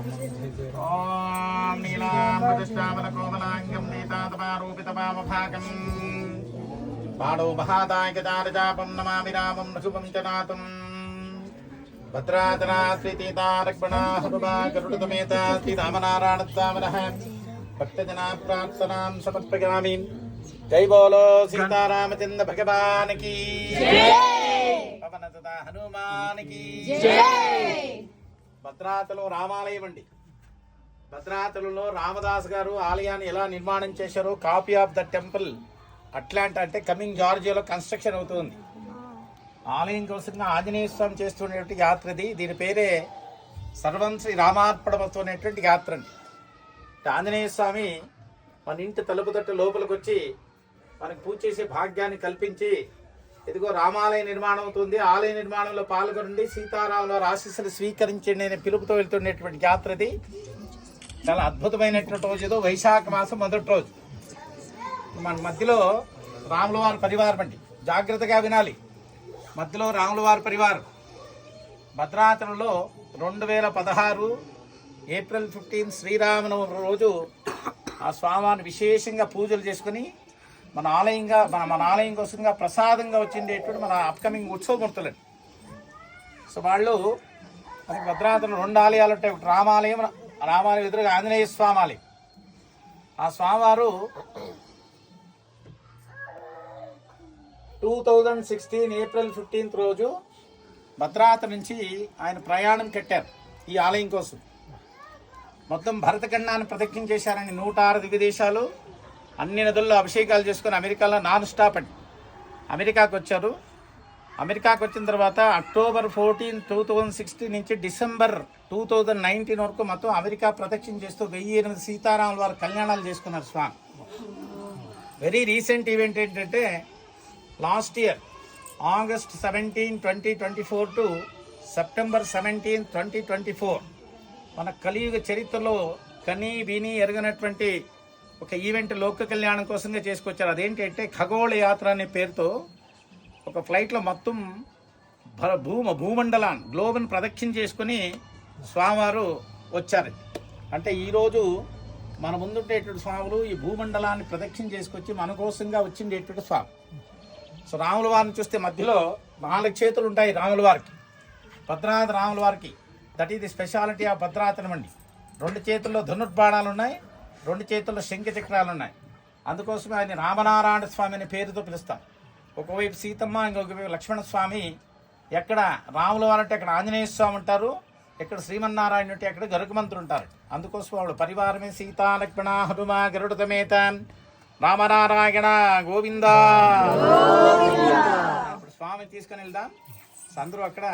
ఓం నీలాంబుజశ్యామలకోమలాంగం నీతాతపారూపితపామభాగం పాడో మహాదాయకదారజాపం నమామి రామం శుభం చ నాతం భద్రాచలా శ్రీతీతారక్మణా గరుడతమేత శ్రీరామనారాయణస్వామినః భక్తజనా ప్రార్థనాం సమర్పయామి. జై బోలో సీతారామచంద్ర భగవాన్ కి పవన సుత హనుమాన్ కి. భద్రాచలం రామాలయం అండి. భద్రాచలంలో రామదాస్ గారు ఆలయాన్ని ఎలా నిర్మాణం చేశారో copy of the temple Atlanta అంటే కమింగ్ జార్జియాలో కన్స్ట్రక్షన్ అవుతుంది. ఆలయం కోసంగా ఆంజనేయ స్వామి చేస్తున్నటువంటి యాత్ర ఇది. దీని పేరే సర్వం శ్రీ రామార్పణమస్తు అనేటువంటి యాత్ర అండి. ఆంజనేయ స్వామి మన ఇంటి తలుపు తట్టు లోపలికి వచ్చి మనకు పూజ చేసే భాగ్యాన్ని కల్పించి ఇదిగో రామాలయ నిర్మాణం అవుతుంది, ఆలయ నిర్మాణంలో పాల్గొనండి, సీతారాముల ఆశీస్సులు స్వీకరించండి అనే పిలుపుతో వెళ్తున్నటువంటి యాత్రది. చాలా అద్భుతమైనటువంటి రోజు. ఏదో వైశాఖ మాసం మొదటి రోజు. మన మధ్యలో రాముల వారి పరివారం అండి, జాగ్రత్తగా వినాలి. మధ్యలో రాముల వారి పరివారం భద్రాచలంలో 2016 ఏప్రిల్ 15 శ్రీరామనవమి రోజు ఆ స్వామివారిని విశేషంగా పూజలు చేసుకుని మన ఆలయం కోసంగా ప్రసాదంగా వచ్చిండేటువంటి మన అప్కమింగ్ ఉత్సవమూర్తులండి. సో వాళ్ళు మనకి భద్రాచలం 2 ఆలయాలు ఉంటాయి. ఒకటి రామాలయం ఎదురుగా ఆంజనేయ స్వామి ఆలయం. ఆ స్వామివారు 2016 ఏప్రిల్ 15 రోజు భద్రాచలం నుంచి ఆయన ప్రయాణం కట్టారు ఈ ఆలయం కోసం. మొత్తం భరతఖండాన్ని ప్రదక్షిణ చేశారని 106 దివ్యదేశాలు, అన్ని నదుల్లో అభిషేకాలు చేసుకుని అమెరికాలో నాన్ స్టాప్ అండి అమెరికాకు వచ్చారు. అమెరికాకు వచ్చిన తర్వాత అక్టోబర్ 14, 2016 నుంచి డిసెంబర్ 2019 వరకు మొత్తం అమెరికా ప్రదక్షిణ చేస్తూ 1008 సీతారాముల వారి కళ్యాణాలు చేసుకున్నారు స్వామి. వెరీ రీసెంట్ ఈవెంట్ ఏంటంటే last year August 17, 2024 to September 17, 2024 మన కలియుగ చరిత్రలో కనీ విని ఎరగనటువంటి ఒక ఈవెంట్ లోక కళ్యాణం కోసంగా చేసుకొచ్చారు. అదేంటంటే ఖగోళ యాత్ర అనే పేరుతో ఒక ఫ్లైట్లో మొత్తం భూమండలాన్ని గ్లోబల్ని ప్రదక్షిణ చేసుకుని స్వామివారు వచ్చారు. అంటే ఈరోజు మన ముందుండేటువంటి స్వాములు ఈ భూమండలాన్ని ప్రదక్షిణ చేసుకొచ్చి మన కోసంగా వచ్చిండేటువంటి స్వామి. సో రాముల వారిని చూస్తే మధ్యలో 4 చేతులు ఉంటాయి రాముల వారికి, భద్రాచల రాముల వారికి. That is the speciality of Bhadrachalam అండి. 2 చేతుల్లో ధనుర్బాణాలు ఉన్నాయి, 2 చేతుల్లో శంఖ చక్రాలు ఉన్నాయి. అందుకోసమే ఆయన రామనారాయణ స్వామి అనే పేరుతో పిలుస్తాం. ఒకవైపు సీతమ్మ, ఇంకొకవైపు లక్ష్మణ స్వామి. ఎక్కడ రాముల వారు అంటే అక్కడ ఆంజనేయ స్వామి ఉంటారు, ఎక్కడ శ్రీమన్నారాయణ అంటే అక్కడ గరుకమంతులు ఉంటారు. అందుకోసం వాళ్ళు పరివారమే సీతా లక్ష్మణ హనుమ గరుడతమేత రామనారాయణ గోవింద. ఇప్పుడు స్వామి తీసుకుని వెళ్దాం. అందరూ అక్కడ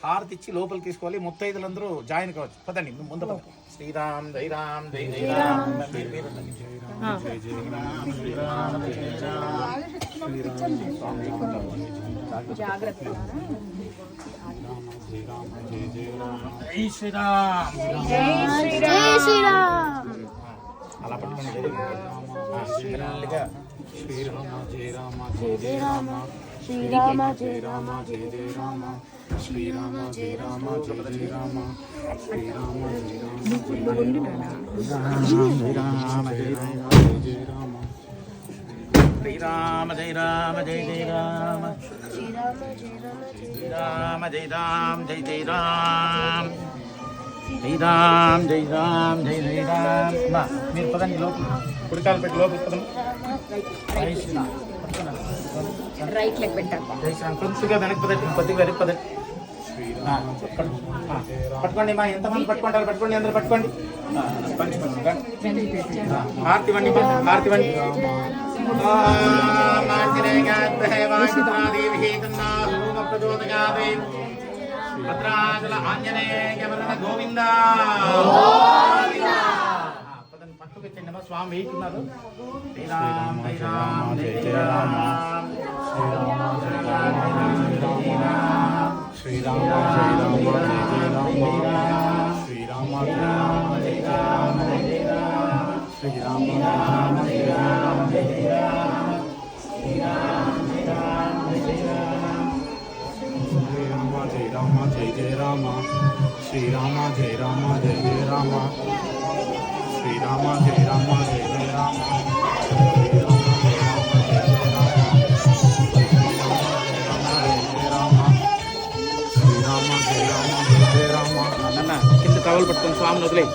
హారతి ఇచ్చి లోపలికి తీసుకోవాలి. ముత్తైదులందరూ జాయిన్ కావచ్చు. పదండి ముందు. శ్రీరామ్ జై రామ్ జై జై రామ్. జై శ్రీరామ్ జై శ్రీరామ్. అలా పట్టుకోండి. శ్రీరామ జయ రామ జయ జయ రామ, శ్రీరామ జయ రామ జయ జయ రామ, శ్రీరామ జయ రామ జయ జయ రామ, శ్రీరామ జయ రామ జయ రామ జయ జయ రామ, శ్రీరామ జయ రామ జయ జయ రామ, శ్రీరామ జయ రామ జయ జయ రామ, శ్రీరామ్ జై రామ్ జై జై రామ్. మీరు పదండి లోపల, కుడికాలు పెట్టి లోపల పదం. రైట్ లెగ్ పెట్టాలి. కొద్దిగా వెనక్కి పదండి, కొద్దిగా వెనక్కి పదండి. పట్టుకోండి మా ఎంతమంది పట్టుకుంటారు పట్టుకోండి, అందరూ పట్టుకోండి. హారతి వండి, హారతి వండి. భద్రాచల ఆంజనేయ గోవింద. పట్టుకు చెండి స్వామి వేస్తున్నారు. శ్రీరామ్ జై రామ్ జై జయ రామ్, శ్రీరామ్ జై రామ్ జై జయ రామ్, శ్రీరామ్ జై రామ్ జై జయ రామ్, శ్రీరామ జై రామ జై రామ జై జయ రామ్, శ్రీరామ జై రామ జై రామ జై జయ రామ్, శ్రీరామ్ జై రామ జై జయ రామ్, శ్రీరామ జై శ్రీరామ జయ జయ రామ శ్రీరామ జయ రామ జయ జయ రామ శ్రీరామ జయ రామ జయ జయ రామ శ్రీరామ జయ రామ జయ జయ రామ అన్న కింద టవల్ పట్టుకొని స్వామిని వదిలే